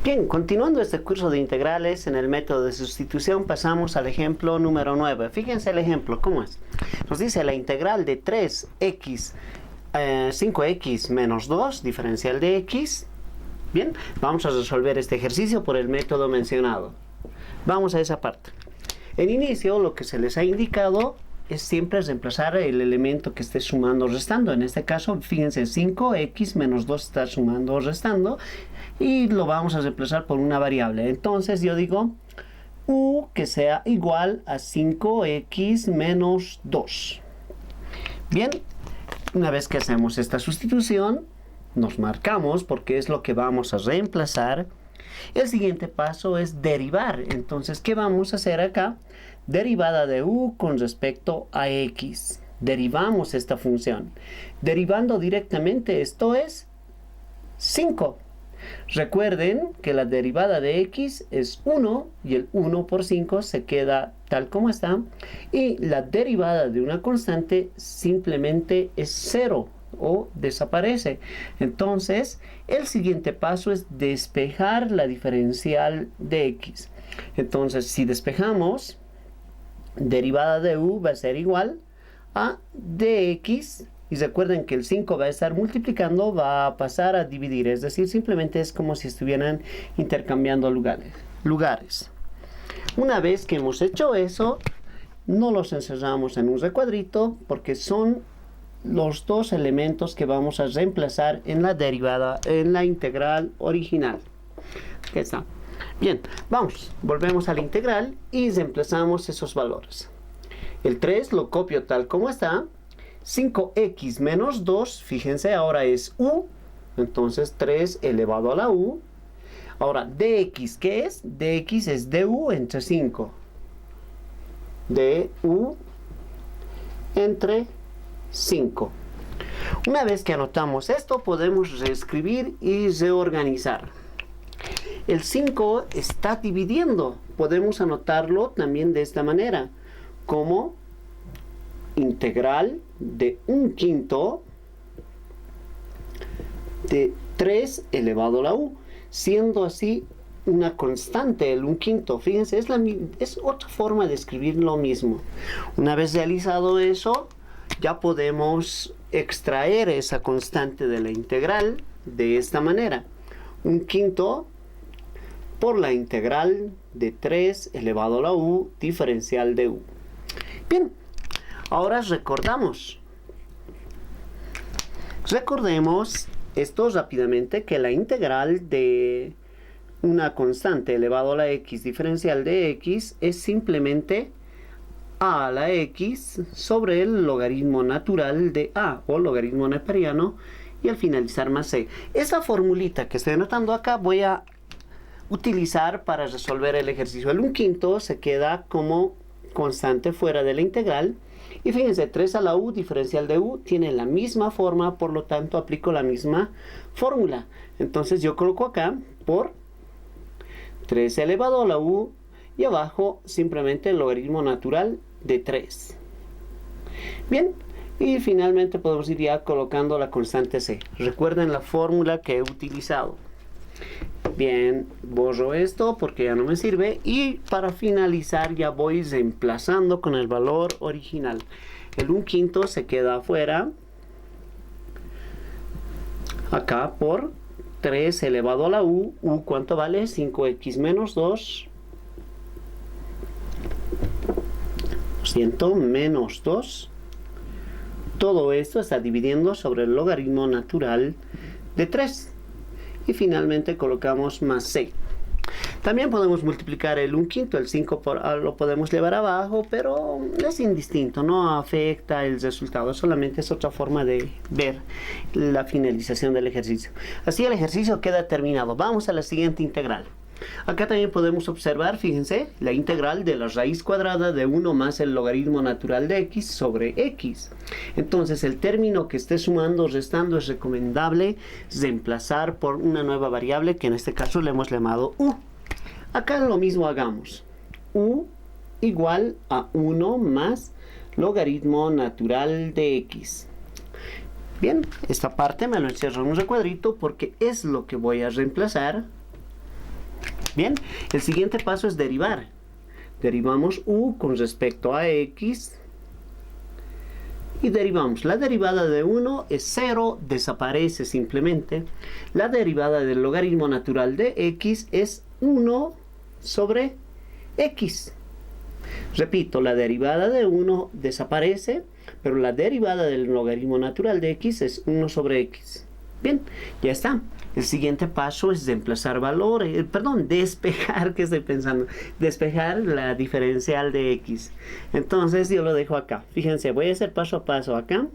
Bien, continuando este curso de integrales en el método de sustitución, pasamos al ejemplo número 9. Fíjense el ejemplo, ¿cómo es? Nos dice la integral de 3x, 5x menos 2, diferencial de x. Bien, vamos a resolver este ejercicio por el método mencionado. Vamos a esa parte. En inicio, lo que se les ha indicado es siempre reemplazar el elemento que esté sumando o restando. En este caso, fíjense, 5x menos 2 está sumando o restando. Y lo vamos a reemplazar por una variable. Entonces yo digo u que sea igual a 5x menos 2. Bien, una vez que hacemos esta sustitución, nos marcamos porque es lo que vamos a reemplazar. El siguiente paso es derivar. Entonces, ¿qué vamos a hacer acá? Derivada de u con respecto a x. Derivamos esta función. Derivando directamente, esto es 5. Recuerden que la derivada de x es 1 y el 1 por 5 se queda tal como está. Y la derivada de una constante simplemente es 0 o desaparece. Entonces, el siguiente paso es despejar la diferencial de x. Entonces, si despejamos, derivada de u va a ser igual a dx. Y recuerden que el 5 va a estar multiplicando, va a pasar a dividir. Es decir, simplemente es como si estuvieran intercambiando lugares. Una vez que hemos hecho eso, no los encerramos en un recuadrito porque son los dos elementos que vamos a reemplazar en la derivada, en la integral original. Aquí está. Bien, vamos, volvemos a la integral y reemplazamos esos valores. El 3 lo copio tal como está. 5x menos 2, fíjense, ahora es u, entonces 3 elevado a la u. Ahora, dx, ¿qué es? Dx es du entre 5. Du entre 5. Una vez que anotamos esto, podemos reescribir y reorganizar. El 5 está dividiendo. Podemos anotarlo también de esta manera, como integral de 1/5 de 3 elevado a la u, siendo así una constante, el 1/5. Fíjense, es otra forma de escribir lo mismo. Una vez realizado eso, ya podemos extraer esa constante de la integral de esta manera. 1/5 por la integral de 3 elevado a la u, diferencial de u. Bien. Ahora recordemos esto rápidamente, que la integral de una constante elevado a la x diferencial de x es simplemente a la x sobre el logaritmo natural de a, o logaritmo neperiano, y al finalizar más c. Esa formulita que estoy anotando acá voy a utilizar para resolver el ejercicio. El 1/5 se queda como constante fuera de la integral. Y fíjense, 3 a la u diferencial de u tiene la misma forma, por lo tanto aplico la misma fórmula. Entonces yo coloco acá por 3 elevado a la u y abajo simplemente el logaritmo natural de 3. Bien, y finalmente podemos ir ya colocando la constante c. Recuerden la fórmula que he utilizado. Bien, borro esto porque ya no me sirve, y para finalizar ya voy reemplazando con el valor original. El 1/5 se queda afuera, acá por 3 elevado a la u. U, ¿cuánto vale? 5x menos 2. Menos 2. Todo esto está dividiendo sobre el logaritmo natural de 3. Y finalmente colocamos más c. También podemos multiplicar el 1/5, el 5 lo podemos llevar abajo, pero es indistinto, no afecta el resultado, solamente es otra forma de ver la finalización del ejercicio. Así el ejercicio queda terminado. Vamos a la siguiente integral. Acá también podemos observar, fíjense, la integral de la raíz cuadrada de 1 más el logaritmo natural de x sobre x. Entonces, el término que esté sumando o restando es recomendable reemplazar por una nueva variable que en este caso le hemos llamado u. Acá lo mismo hagamos. U igual a 1 más logaritmo natural de x. Bien, esta parte me lo encierro en un recuadrito porque es lo que voy a reemplazar. Bien, el siguiente paso es derivar. Derivamos u con respecto a x y derivamos. La derivada de 1 es 0, desaparece simplemente. La derivada del logaritmo natural de x es 1 sobre x. Repito, la derivada de 1 desaparece, pero la derivada del logaritmo natural de x es 1 sobre x. Bien, ya está. El siguiente paso es desplazar valores, despejar, ¿qué estoy pensando? Despejar la diferencial de x. Entonces yo lo dejo acá. Fíjense, voy a hacer paso a paso acá.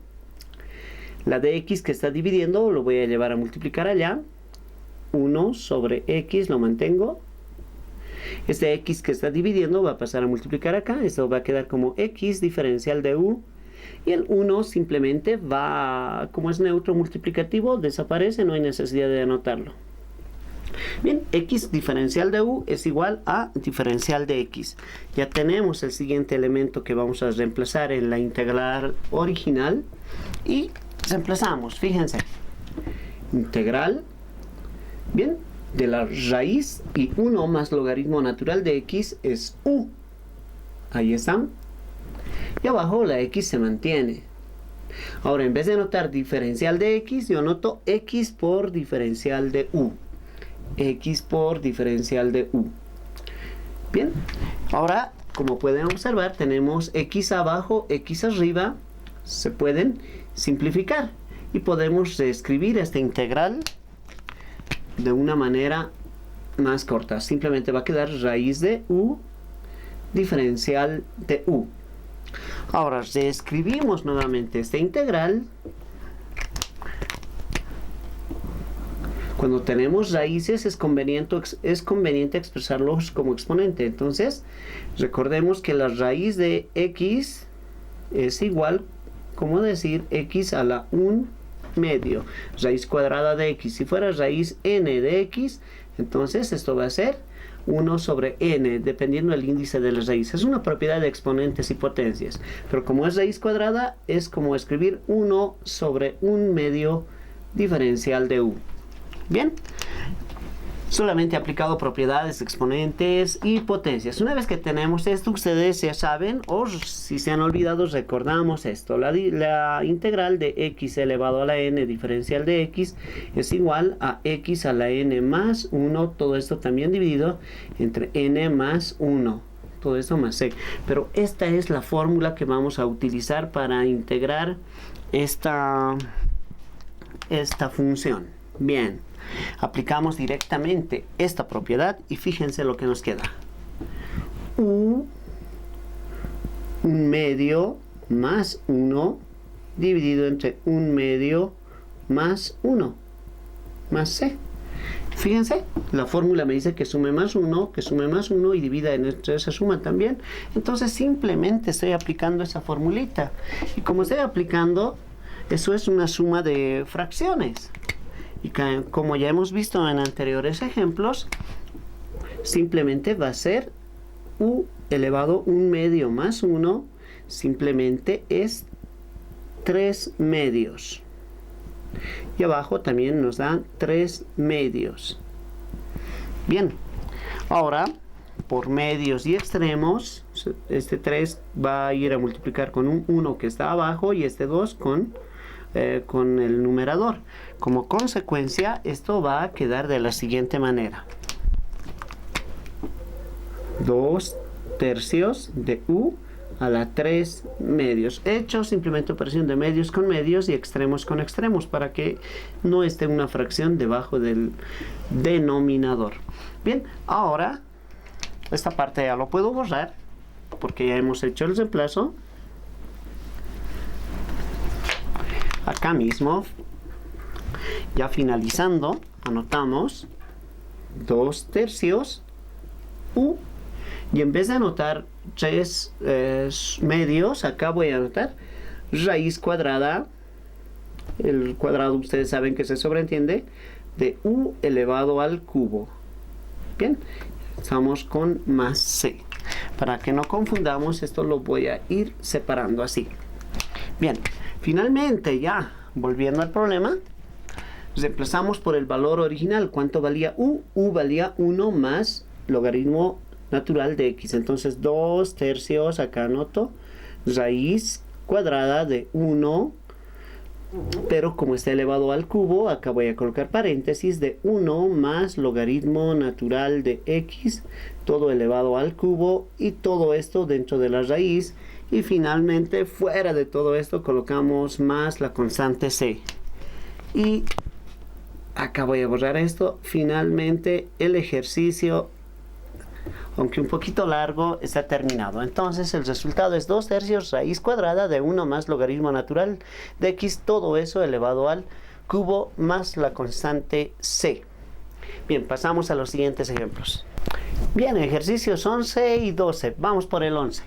La de x que está dividiendo lo voy a llevar a multiplicar allá. 1 sobre x lo mantengo. Este x que está dividiendo va a pasar a multiplicar acá. Esto va a quedar como x diferencial de u. Y el 1 simplemente va, como es neutro multiplicativo, desaparece, no hay necesidad de anotarlo. Bien, x diferencial de u es igual a diferencial de x. Ya tenemos el siguiente elemento que vamos a reemplazar en la integral original. Y reemplazamos, fíjense. Integral, bien, de la raíz y 1 más logaritmo natural de x es u. Ahí están. Y abajo la x se mantiene. Ahora, en vez de anotar diferencial de x, yo anoto x por diferencial de u. X por diferencial de u. Bien. Ahora, como pueden observar, tenemos x abajo, x arriba. Se pueden simplificar. Y podemos reescribir esta integral de una manera más corta. Simplemente va a quedar raíz de u diferencial de u. Ahora reescribimos nuevamente esta integral. Cuando tenemos raíces es conveniente expresarlos como exponente. Entonces, recordemos que la raíz de x es igual, como decir, x a la 1 medio. Raíz cuadrada de x. Si fuera raíz n de x, entonces esto va a ser 1 sobre n, dependiendo del índice de las raíces. Es una propiedad de exponentes y potencias. Pero como es raíz cuadrada, es como escribir 1 sobre 1 medio diferencial de u. Bien. Solamente he aplicado propiedades, exponentes y potencias. Una vez que tenemos esto, ustedes ya saben, o si se han olvidado, recordamos esto. La integral de x elevado a la n diferencial de x es igual a x a la n más 1. Todo esto también dividido entre n más 1. Todo esto más c. Pero esta es la fórmula que vamos a utilizar para integrar esta función. Bien. Aplicamos directamente esta propiedad y fíjense lo que nos queda. U 1 medio más 1 dividido entre 1 medio más 1 más c. Fíjense, la fórmula me dice que sume más 1, y divida entre esa suma también. Entonces simplemente estoy aplicando esa formulita. Y como estoy aplicando, eso es una suma de fracciones. Y como ya hemos visto en anteriores ejemplos, simplemente va a ser u elevado 1 medio más 1, simplemente es 3 medios. Y abajo también nos dan 3 medios. Bien, ahora por medios y extremos, este 3 va a ir a multiplicar con un 1 que está abajo y este 2 con el numerador. Como consecuencia, esto va a quedar de la siguiente manera. 2 tercios de u a la 3 medios. He hecho simplemente operación de medios con medios y extremos con extremos para que no esté una fracción debajo del denominador. Bien, ahora esta parte ya lo puedo borrar porque ya hemos hecho el reemplazo. Acá mismo, ya finalizando, anotamos 2 tercios u, y en vez de anotar 3 medios, acá voy a anotar raíz cuadrada. El cuadrado ustedes saben que se sobreentiende de u elevado al cubo. Bien, estamos con más c. Para que no confundamos, esto lo voy a ir separando así. Bien, finalmente ya, volviendo al problema, reemplazamos por el valor original. ¿Cuánto valía u? U valía 1 más logaritmo natural de x. Entonces 2 tercios, acá anoto, raíz cuadrada de 1, pero como está elevado al cubo, acá voy a colocar paréntesis, de 1 más logaritmo natural de x, todo elevado al cubo, y todo esto dentro de la raíz. Y finalmente, fuera de todo esto, colocamos más la constante c. Y acá voy a borrar esto. Finalmente, el ejercicio, aunque un poquito largo, está terminado. Entonces el resultado es 2 tercios raíz cuadrada de 1 más logaritmo natural de x, todo eso elevado al cubo más la constante c. Bien, pasamos a los siguientes ejemplos. Bien, ejercicios 11 y 12. Vamos por el 11.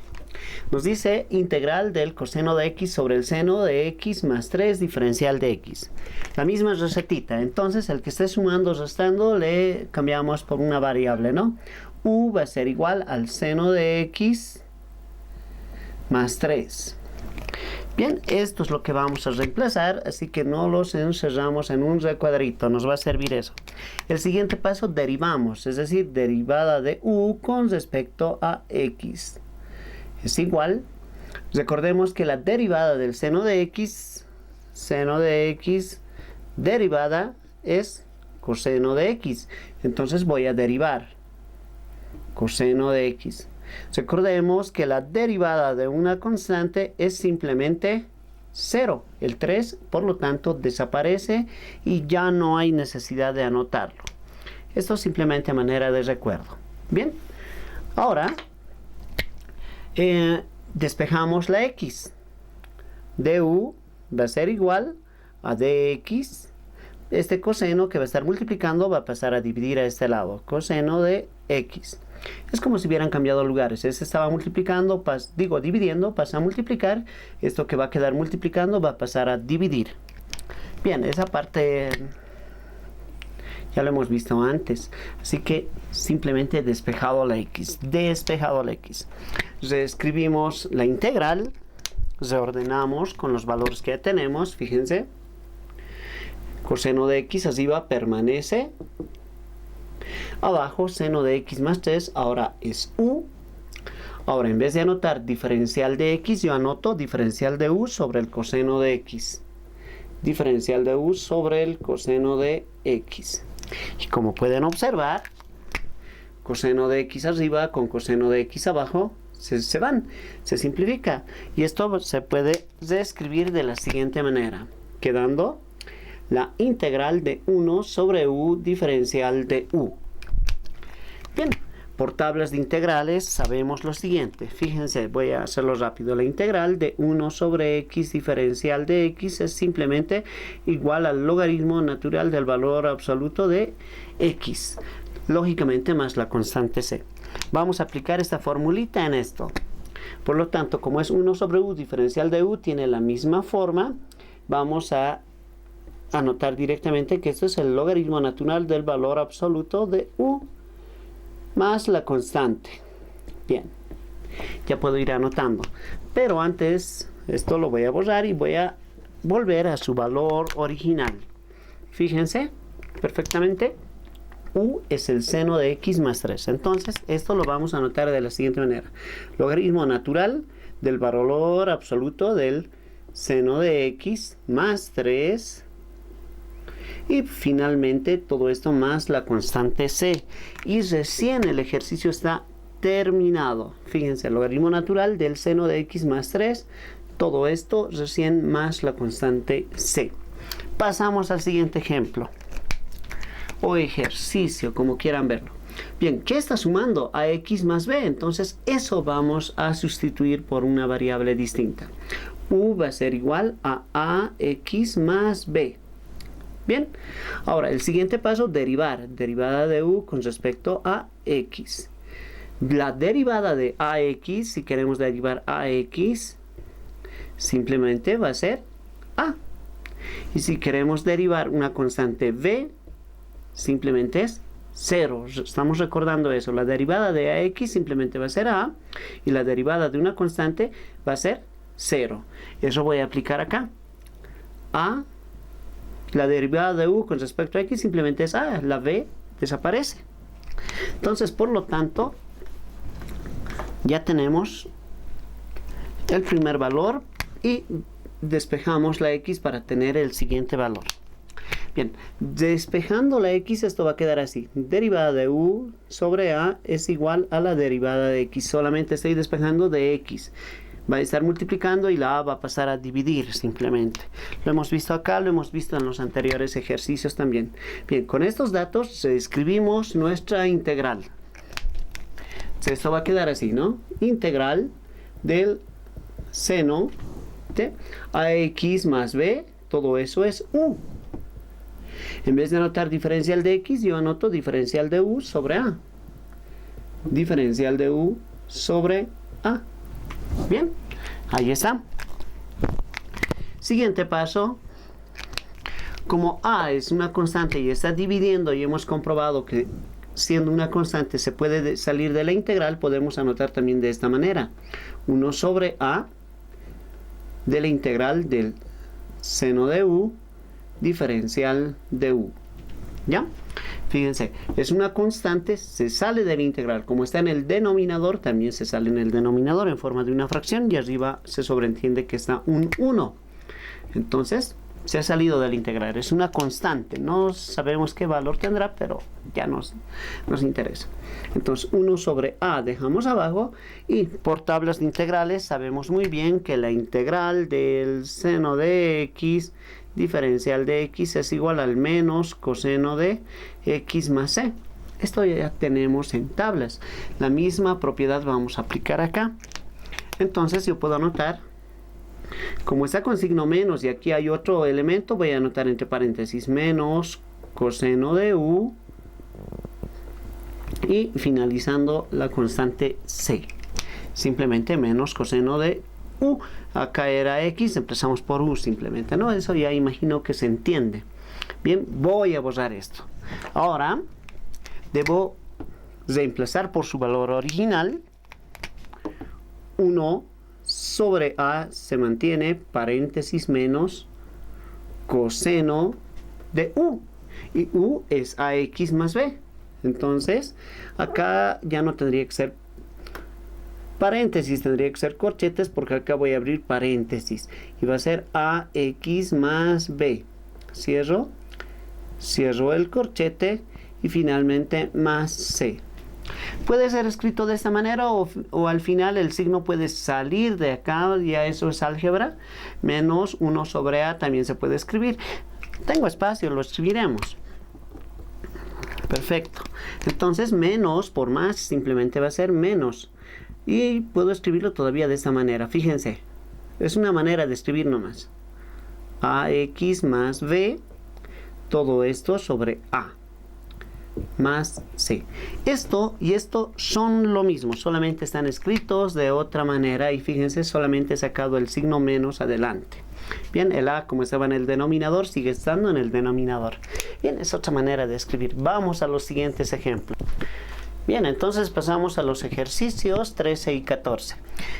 Nos dice integral del coseno de x sobre el seno de x más 3 diferencial de x. La misma recetita. Entonces el que esté sumando o restando le cambiamos por una variable, ¿no? U va a ser igual al seno de x más 3. Bien, esto es lo que vamos a reemplazar, así que no los encerramos en un recuadrito, nos va a servir eso. El siguiente paso, derivamos, es decir, derivada de u con respecto a x. Es igual, recordemos que la derivada del seno de x, derivada es coseno de x. Entonces voy a derivar coseno de x. Recordemos que la derivada de una constante es simplemente 0. El 3, por lo tanto, desaparece y ya no hay necesidad de anotarlo. Esto es simplemente a manera de recuerdo. Bien, ahora despejamos la x. du va a ser igual a dx. Este coseno que va a estar multiplicando va a pasar a dividir a este lado. Coseno de x. Es como si hubieran cambiado lugares. Este estaba multiplicando, dividiendo, pasa a multiplicar. Esto que va a quedar multiplicando va a pasar a dividir. Bien, esa parte ya lo hemos visto antes. Así que simplemente despejado la x. Despejado la x. Reescribimos la integral. Reordenamos con los valores que ya tenemos. Fíjense. Coseno de x arriba permanece. Abajo, seno de x más 3, ahora es u. Ahora, en vez de anotar diferencial de x, yo anoto diferencial de u sobre el coseno de x. Diferencial de u sobre el coseno de x. Y como pueden observar, coseno de x arriba con coseno de x abajo se van, se simplifica. Y esto se puede reescribir de la siguiente manera, quedando la integral de 1 sobre u diferencial de u. Bien, por tablas de integrales sabemos lo siguiente. Fíjense, voy a hacerlo rápido. La integral de 1 sobre x diferencial de x es simplemente igual al logaritmo natural del valor absoluto de x. Lógicamente más la constante c. Vamos a aplicar esta formulita en esto. Por lo tanto, como es 1 sobre u diferencial de u, tiene la misma forma, vamos a anotar directamente que esto es el logaritmo natural del valor absoluto de u más la constante. Bien, ya puedo ir anotando, pero antes esto lo voy a borrar y voy a volver a su valor original. Fíjense perfectamente, u es el seno de x más 3. Entonces esto lo vamos a anotar de la siguiente manera: logaritmo natural del valor absoluto del seno de x más 3. Y finalmente todo esto más la constante c. Y recién el ejercicio está terminado. Fíjense, el logaritmo natural del seno de x más 3. Todo esto recién más la constante c. Pasamos al siguiente ejemplo. O ejercicio, como quieran verlo. Bien, ¿qué está sumando? Ax más b. Entonces eso vamos a sustituir por una variable distinta. U va a ser igual a ax más b. Bien, ahora el siguiente paso, derivar. Derivada de u con respecto a x. La derivada de ax, si queremos derivar ax, simplemente va a ser a. Y si queremos derivar una constante b, simplemente es 0. Estamos recordando eso. La derivada de ax simplemente va a ser a. Y la derivada de una constante va a ser 0. Eso voy a aplicar acá. A. La derivada de u con respecto a x simplemente es a, la b desaparece. Entonces, por lo tanto, ya tenemos el primer valor y despejamos la x para tener el siguiente valor. Bien, despejando la x, esto va a quedar así. Derivada de u sobre a es igual a la derivada de x. Solamente estoy despejando de x. Va a estar multiplicando y la a va a pasar a dividir simplemente. Lo hemos visto acá, lo hemos visto en los anteriores ejercicios también. Bien, con estos datos escribimos nuestra integral. Esto va a quedar así, ¿no? Integral del seno de ax más b, todo eso es u. En vez de anotar diferencial de x, yo anoto diferencial de u sobre a. Diferencial de u sobre a. Bien, ahí está. Siguiente paso. Como a es una constante y está dividiendo y hemos comprobado que siendo una constante se puede salir de la integral, podemos anotar también de esta manera. 1 sobre a de la integral del seno de u diferencial de u. ¿Ya? Fíjense, es una constante, se sale de la integral. Como está en el denominador, también se sale en el denominador en forma de una fracción y arriba se sobreentiende que está un 1. Entonces, se ha salido de la integral. Es una constante. No sabemos qué valor tendrá, pero ya nos interesa. Entonces, 1 sobre a dejamos abajo y por tablas de integrales sabemos muy bien que la integral del seno de x diferencial de x es igual al menos coseno de x más c. Esto ya tenemos en tablas. La misma propiedad vamos a aplicar acá. Entonces yo puedo anotar, como está con signo menos y aquí hay otro elemento, voy a anotar entre paréntesis menos coseno de u y finalizando la constante c. Simplemente menos coseno de u. Acá era x, empezamos por u simplemente, ¿no? Eso ya imagino que se entiende. Bien, voy a borrar esto. Ahora, debo reemplazar por su valor original. 1 sobre a se mantiene, paréntesis menos coseno de u. Y u es ax más b. Entonces, acá ya no tendría que ser paréntesis, tendría que ser corchetes porque acá voy a abrir paréntesis y va a ser ax más b. Cierro el corchete y finalmente más c. Puede ser escrito de esta manera o al final el signo puede salir de acá, ya eso es álgebra. Menos 1 sobre a también se puede escribir. Tengo espacio, lo escribiremos. Perfecto. Entonces menos por más simplemente va a ser menos. Y puedo escribirlo todavía de esta manera. Fíjense, es una manera de escribir nomás. ax más b, todo esto sobre a, más c. Esto y esto son lo mismo, solamente están escritos de otra manera. Y fíjense, solamente he sacado el signo menos adelante. Bien, el a como estaba en el denominador, sigue estando en el denominador. Bien, es otra manera de escribir. Vamos a los siguientes ejemplos. Bien, entonces pasamos a los ejercicios 13 y 14.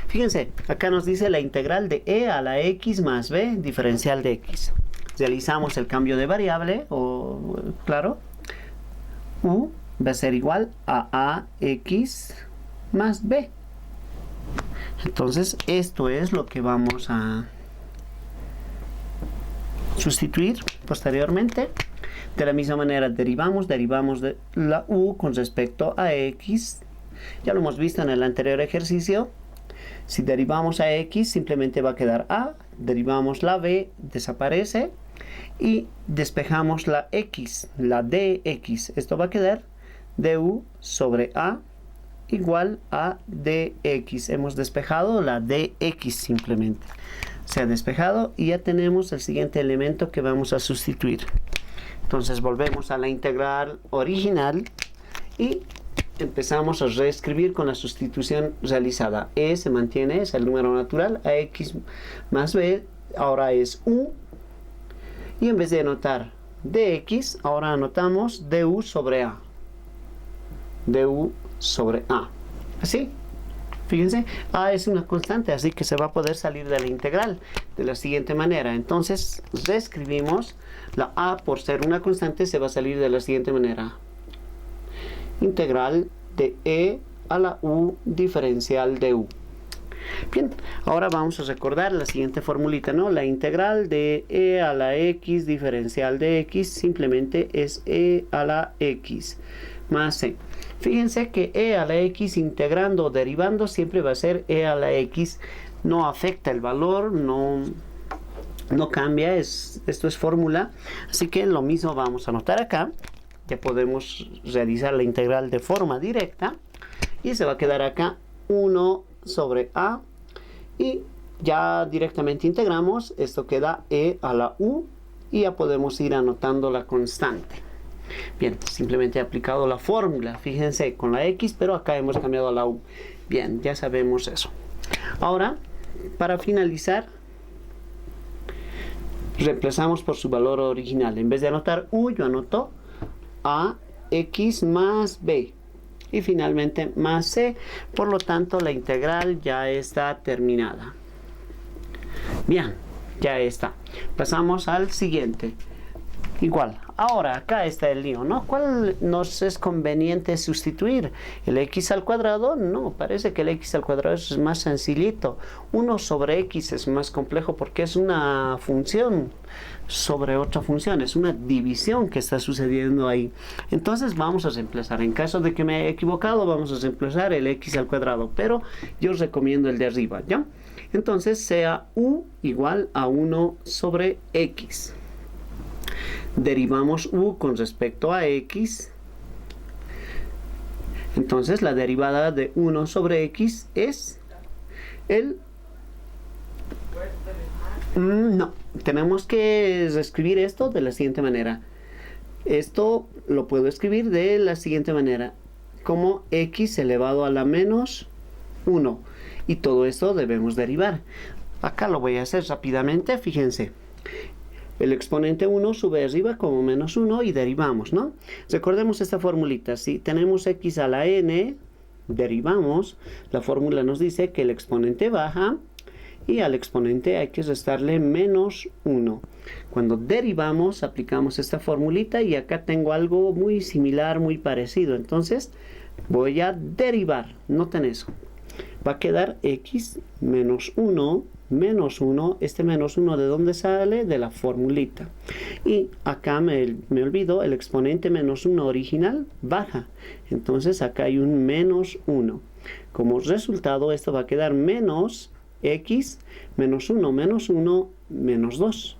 Fíjense, acá nos dice la integral de e a la x más b diferencial de x. Realizamos el cambio de variable, claro, u va a ser igual a ax más b. Entonces, esto es lo que vamos a sustituir posteriormente. De la misma manera derivamos de la u con respecto a x. Ya lo hemos visto en el anterior ejercicio. Si derivamos a x simplemente va a quedar a. Derivamos la b, desaparece. Y despejamos la x, la dx. Esto va a quedar du sobre a igual a dx. Hemos despejado la dx simplemente. Se ha despejado y ya tenemos el siguiente elemento que vamos a sustituir. Entonces volvemos a la integral original y empezamos a reescribir con la sustitución realizada. E se mantiene, es el número natural, ax más b ahora es u. Y en vez de anotar dx, ahora anotamos du sobre a. Du sobre a. Así. Fíjense, a es una constante, así que se va a poder salir de la integral de la siguiente manera. Entonces, reescribimos la a por ser una constante, se va a salir de la siguiente manera. integral de e a la u diferencial de u. Bien, ahora vamos a recordar la siguiente formulita, ¿no? La integral de e a la x diferencial de x simplemente es e a la x más c. Fíjense que e a la x integrando o derivando siempre va a ser e a la x. No afecta el valor, no cambia, esto es fórmula. Así que lo mismo vamos a anotar acá. Ya podemos realizar la integral de forma directa. Y se va a quedar acá 1 sobre a. Y ya directamente integramos. Esto queda e a la u. Y ya podemos ir anotando la constante. Bien, simplemente he aplicado la fórmula. Fíjense, con la x, pero acá hemos cambiado a la u. Bien, ya sabemos eso. Ahora, para finalizar, reemplazamos por su valor original. En vez de anotar u, yo anoto ax más b. Y finalmente más c. Por lo tanto, la integral ya está terminada. Bien, ya está. Pasamos al siguiente. Igual, ahora acá está el lío, ¿no? ¿Cuál nos es conveniente sustituir? ¿El x al cuadrado? No, parece que el x al cuadrado es más sencillito. 1 sobre x es más complejo porque es una función sobre otra función, es una división que está sucediendo ahí. Entonces vamos a reemplazar. En caso de que me haya equivocado, vamos a reemplazar el x al cuadrado, pero yo os recomiendo el de arriba, ¿ya? Entonces sea u igual a 1 sobre x. Derivamos u con respecto a x. Entonces la derivada de 1 sobre x es el... No, tenemos que escribir esto de la siguiente manera. Esto lo puedo escribir de la siguiente manera, como x elevado a la menos 1. Y todo esto debemos derivar. Acá lo voy a hacer rápidamente, fíjense. El exponente 1 sube arriba como menos 1 y derivamos, ¿no? Recordemos esta formulita. Si tenemos x a la n, derivamos. La fórmula nos dice que el exponente baja y al exponente hay que restarle menos 1. Cuando derivamos, aplicamos esta formulita y acá tengo algo muy similar, muy parecido. Entonces, voy a derivar. Noten eso. Va a quedar x menos 1 menos 1, este menos 1 ¿de dónde sale? De la formulita. Y acá me olvido, el exponente menos 1 original baja. Entonces acá hay un menos 1. Como resultado esto va a quedar menos x menos 1 menos 2.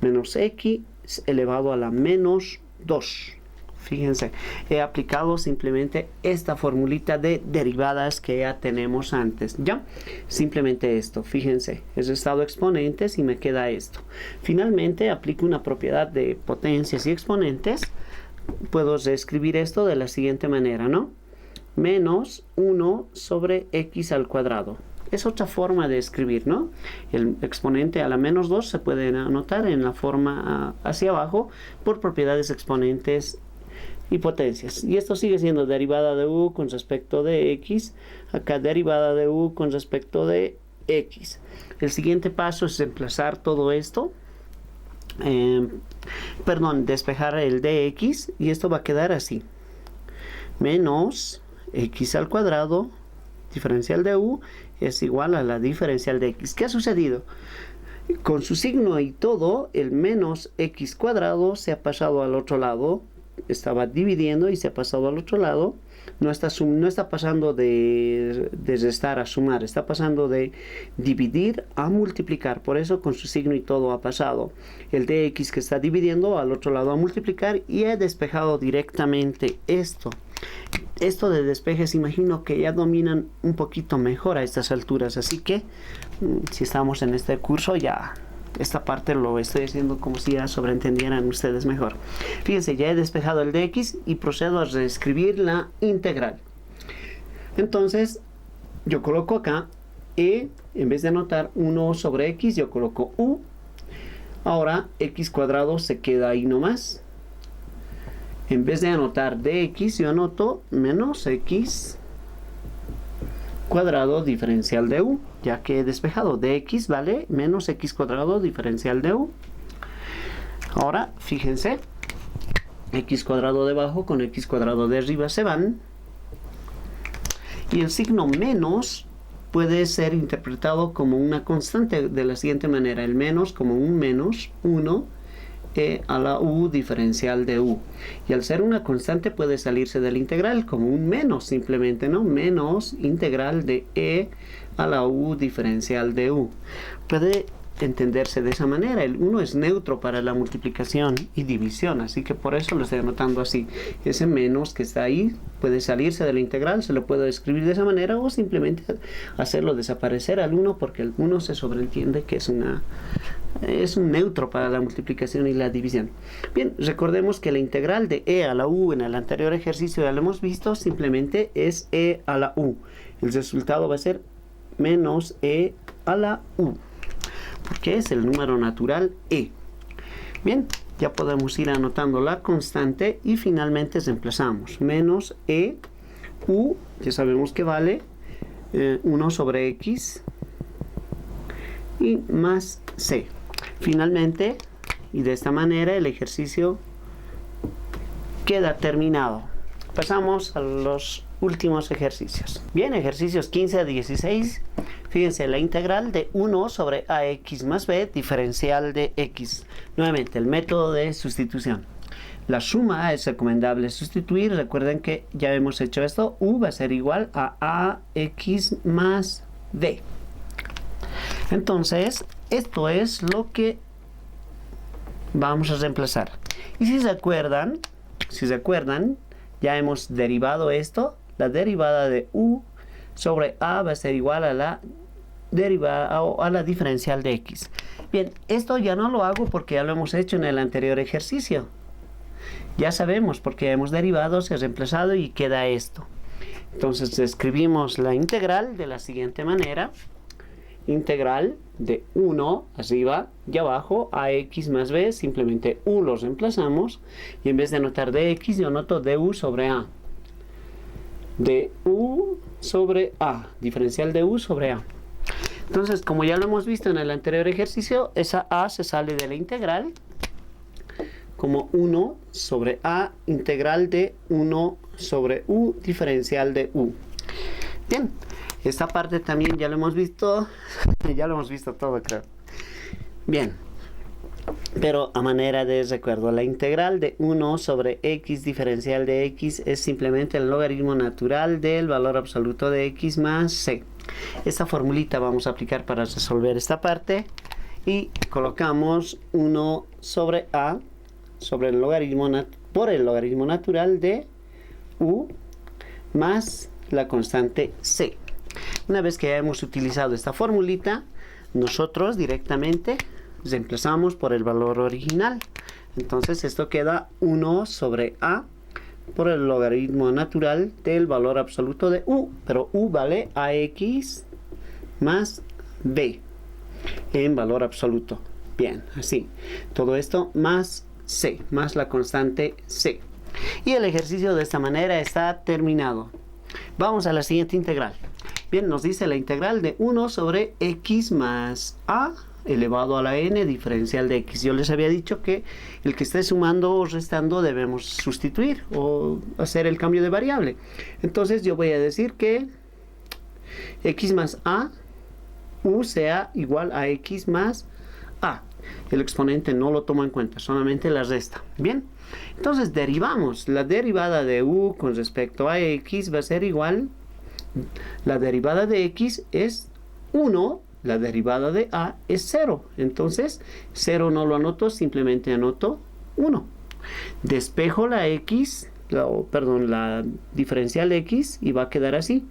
Menos x elevado a la menos 2. Fíjense, he aplicado simplemente esta formulita de derivadas que ya tenemos antes, ¿ya? Simplemente esto, fíjense, he restado exponentes y me queda esto. Finalmente, aplico una propiedad de potencias y exponentes. Puedo reescribir esto de la siguiente manera, ¿no? Menos 1 sobre x al cuadrado. Es otra forma de escribir, ¿no? El exponente a la menos 2 se puede anotar en la forma hacia abajo por propiedades exponentes y potencias. Y esto sigue siendo derivada de u con respecto de x. Acá derivada de u con respecto de x. El siguiente paso es reemplazar todo esto. Despejar el dx. Y esto va a quedar así. Menos x al cuadrado diferencial de u es igual a la diferencial de x. ¿Qué ha sucedido? Con su signo y todo, el menos x cuadrado se ha pasado al otro lado. Estaba dividiendo y se ha pasado al otro lado. No está pasando de restar a sumar, está pasando de dividir a multiplicar. Por eso con su signo y todo ha pasado el dx que está dividiendo al otro lado a multiplicar, y he despejado directamente esto. Esto de despejes imagino que ya dominan un poquito mejor a estas alturas, así que si estamos en este curso ya esta parte lo estoy haciendo como si ya sobreentendieran ustedes mejor. Fíjense, ya he despejado el dx y procedo a reescribir la integral. Entonces, yo coloco acá e, en vez de anotar 1 sobre x, yo coloco u. Ahora, x cuadrado se queda ahí nomás. En vez de anotar dx, yo anoto menos x cuadrado diferencial de u, ya que he despejado. Dx vale menos x cuadrado diferencial de u. Ahora, fíjense, X cuadrado de abajo con X cuadrado de arriba se van. Y el signo menos puede ser interpretado como una constante de la siguiente manera. El menos como un menos 1 e a la u diferencial de u. Y al ser una constante puede salirse del integral como un menos simplemente, ¿no? Menos integral de e a la u diferencial de u. Puede entenderse de esa manera. El 1 es neutro para la multiplicación y división, así que por eso lo estoy anotando así. Ese menos que está ahí puede salirse de la integral, se lo puedo escribir de esa manera o simplemente hacerlo desaparecer al 1 porque el 1 se sobreentiende que es un neutro para la multiplicación y la división. Bien, recordemos que la integral de e a la u en el anterior ejercicio ya lo hemos visto, simplemente es e a la u. El resultado va a ser menos e a la u, porque es el número natural e. Bien, ya podemos ir anotando la constante y finalmente reemplazamos. Menos e, u, ya sabemos que vale 1 sobre x y más c. Finalmente, y de esta manera el ejercicio queda terminado. Pasamos a los últimos ejercicios. Bien, ejercicios 15 a 16. Fíjense, la integral de 1 sobre ax más b, diferencial de x. Nuevamente, el método de sustitución. La suma es recomendable sustituir. Recuerden que ya hemos hecho esto. U va a ser igual a ax más b. Entonces, esto es lo que vamos a reemplazar. Y si se acuerdan, ya hemos derivado esto. La derivada de u sobre a va a ser igual a la derivada o a la diferencial de x. Bien, esto ya no lo hago porque ya lo hemos hecho en el anterior ejercicio. Ya sabemos porque hemos derivado, se ha reemplazado y queda esto. Entonces escribimos la integral de la siguiente manera. Integral de 1 arriba y abajo a x más b, simplemente u los reemplazamos y en vez de anotar dx yo anoto du sobre a. Du sobre a, diferencial de u sobre a. Entonces, como ya lo hemos visto en el anterior ejercicio, esa a se sale de la integral como 1 sobre a, integral de 1 sobre u, diferencial de u. Bien, esta parte también ya lo hemos visto, ya lo hemos visto todo, creo. Bien, pero a manera de recuerdo, la integral de 1 sobre x diferencial de x es simplemente el logaritmo natural del valor absoluto de x más c. Esta formulita vamos a aplicar para resolver esta parte y colocamos 1 sobre a sobre el logaritmo por el logaritmo natural de u más la constante c. Una vez que ya hemos utilizado esta formulita, nosotros directamente reemplazamos por el valor original. Entonces esto queda 1 sobre a por el logaritmo natural del valor absoluto de u, pero u vale ax más b en valor absoluto. Bien, así. Todo esto más c, más la constante c. Y el ejercicio de esta manera está terminado. Vamos a la siguiente integral. Bien, nos dice la integral de 1 sobre x más a elevado a la n diferencial de x. Yo les había dicho que el que esté sumando o restando debemos sustituir o hacer el cambio de variable. Entonces yo voy a decir que x más a, u sea igual a x más a. El exponente no lo tomo en cuenta, solamente la resta. Bien, entonces derivamos. La derivada de u con respecto a x va a ser igual. La derivada de x es 1. La derivada de a es 0. Entonces, 0 no lo anoto, simplemente anoto 1. Despejo la x, la diferencial de x y va a quedar así.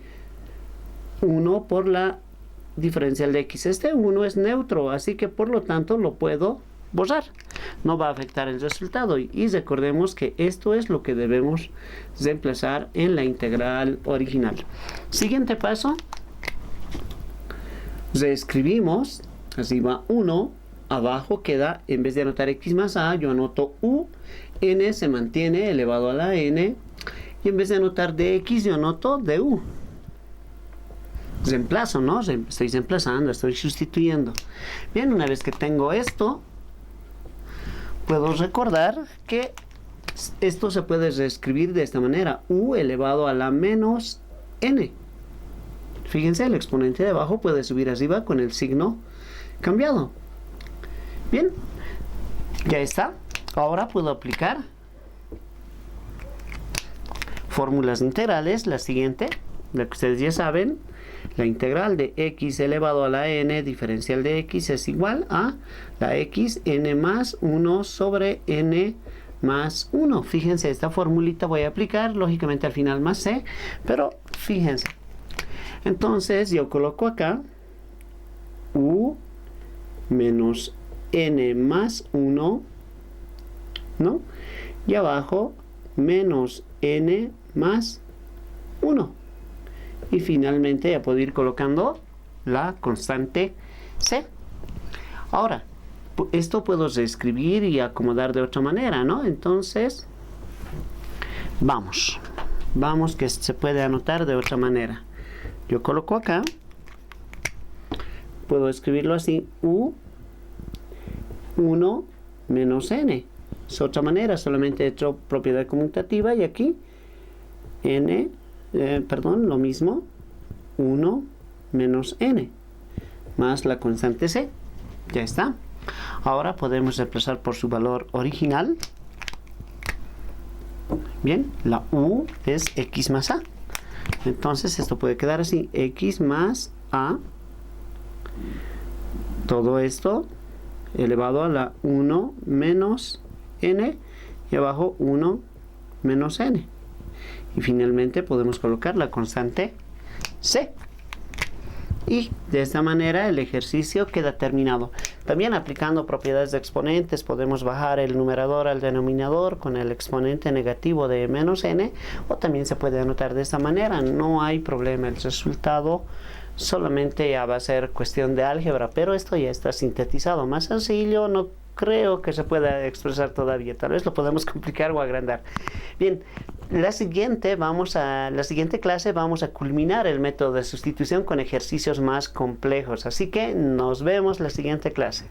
1 por la diferencial de x. Este 1 es neutro, así que por lo tanto lo puedo borrar. No va a afectar el resultado. Y recordemos que esto es lo que debemos reemplazar en la integral original. Siguiente paso. Reescribimos, así va 1, abajo queda, en vez de anotar x más a, yo anoto u, n se mantiene elevado a la n, y en vez de anotar dx, yo anoto du. Reemplazo, ¿no? Estoy reemplazando, estoy sustituyendo. Bien, una vez que tengo esto, puedo recordar que Esto se puede reescribir de esta manera, u elevado a la menos n. Fíjense, el exponente de abajo puede subir arriba con el signo cambiado. Bien, ya está. Ahora puedo aplicar fórmulas integrales. La siguiente, la que ustedes ya saben, la integral de x elevado a la n diferencial de x es igual a la x n más 1 sobre n más 1. Fíjense, esta formulita voy a aplicar, lógicamente al final más c, pero fíjense. Entonces yo coloco acá u menos n más 1, ¿no? Y abajo menos n más 1. Y finalmente ya puedo ir colocando la constante c. Ahora, esto puedo reescribir y acomodar de otra manera, ¿no? Entonces, vamos que se puede anotar de otra manera. Yo coloco acá, puedo escribirlo así, u1 menos n. Es otra manera, solamente he hecho propiedad conmutativa y aquí lo mismo, 1 menos n, más la constante c. Ya está. Ahora podemos reemplazar por su valor original. Bien, la u es x más a. Entonces esto puede quedar así, x más a, todo esto elevado a la 1 menos n y abajo 1 menos n. Y finalmente podemos colocar la constante c. Y de esta manera el ejercicio queda terminado. También aplicando propiedades de exponentes podemos bajar el numerador al denominador con el exponente negativo de menos n, o también se puede anotar de esta manera. No hay problema, el resultado solamente ya va a ser cuestión de álgebra, pero esto ya está sintetizado. Más sencillo no creo que se pueda expresar todavía, tal vez lo podemos complicar o agrandar. Bien, la siguiente clase vamos a culminar el método de sustitución con ejercicios más complejos, así que nos vemos la siguiente clase.